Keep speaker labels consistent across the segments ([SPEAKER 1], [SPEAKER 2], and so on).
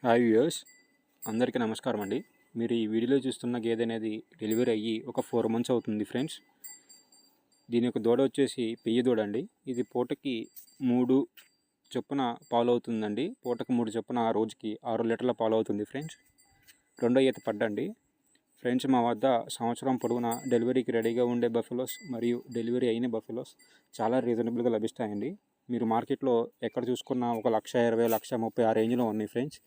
[SPEAKER 1] Hi viewers, అందరికీ నమస్కారం అండి. మీరు ఈ వీడియోలో చూస్తున్న గేదె అనేది డెలివరీ అయ్యి ఒక 4 months అవుతుంది ఫ్రెండ్స్. దీని యొక్క దూడ వచ్చేసి పెయ్యి దూడ అండి. ఇది పూటకి 3 చొప్పున పాలు అవుతుందండి. పూటకి 3 చొప్పున రోజుకి 6 లీటర్ల పాలు అవుతుంది ఫ్రెండ్స్. రెండో ఈత పడ్డండి ఫ్రెండ్స్. మా వద్ద సంవత్సరం పొడవునా డెలివరీకి రెడీగా ఉండే బఫెలోస్ మరియు డెలివరీ అయిన బఫెలోస్ చాలా రీజనబుల్గా లభిస్తాయండి. మీరు మార్కెట్లో ఎక్కడ చూసుకున్నా 1,20,000, 1,30,000 ఆ రేంజ్లో ఉన్నాయి ఫ్రెండ్స్.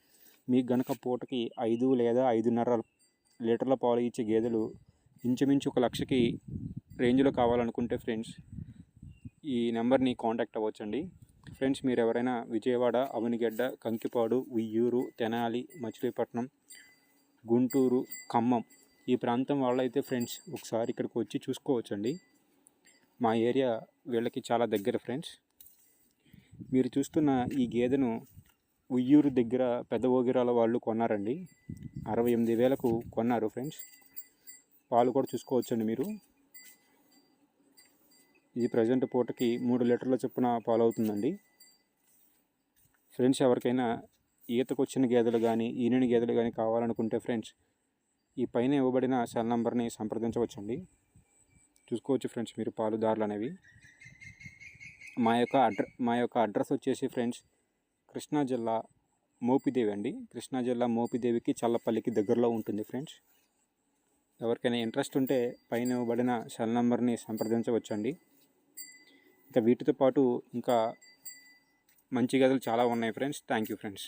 [SPEAKER 1] మీకు గనక పూటకి 5 లేదా 5.5 లీటర్ల పాలు ఇచ్చే గేదెలు ఇంచుమించు 1,00,000కి రేంజ్లో కావాలనుకుంటే ఫ్రెండ్స్ ఈ నెంబర్ని కాంటాక్ట్ అవ్వచ్చండి ఫ్రెండ్స్. మీరు ఎవరైనా విజయవాడ, అవనిగడ్డ, కంకిపాడు, ఉయ్యూరు, తెనాలి, మచిలీపట్నం, గుంటూరు, ఖమ్మం ఈ ప్రాంతం వాళ్ళైతే ఫ్రెండ్స్ ఒకసారి ఇక్కడికి వచ్చి చూసుకోవచ్చండి. మా ఏరియా వీళ్ళకి చాలా దగ్గర ఫ్రెండ్స్. మీరు చూస్తున్న ఈ గేదెను ఉయ్యూరు దగ్గర పెద్ద ఓగిరాల వాళ్ళు కొన్నారండి. 68,000కు కొన్నారు ఫ్రెండ్స్. పాలు కూడా చూసుకోవచ్చండి మీరు. ఇది ప్రజెంట్ పూటకి 3 లీటర్ల చొప్పున పాలు అవుతుందండి ఫ్రెండ్స్. ఎవరికైనా ఈతకు వచ్చిన గేదెలు కానీ ఈనిన గేదెలు కానీ కావాలనుకుంటే ఫ్రెండ్స్ ఈ పైన ఇవ్వబడిన సెల్ నంబర్ని సంప్రదించవచ్చండి. చూసుకోవచ్చు ఫ్రెండ్స్ మీరు పాలుదారులు అనేవి. మా యొక్క అడ్రస్ వచ్చేసి ఫ్రెండ్స్ కృష్ణా జిల్లా మోపిదేవి అండి. కృష్ణా జిల్లా మోపిదేవికి చల్లపల్లికి దగ్గరలో ఉంటుంది ఫ్రెండ్స్. ఎవరికైనా ఇంట్రెస్ట్ ఉంటే పైన ఇవ్వబడిన సెల్ నంబర్ని సంప్రదించవచ్చండి. ఇంకా వీటితో పాటు ఇంకా మంచి గదులు చాలా ఉన్నాయి ఫ్రెండ్స్. Thank you friends.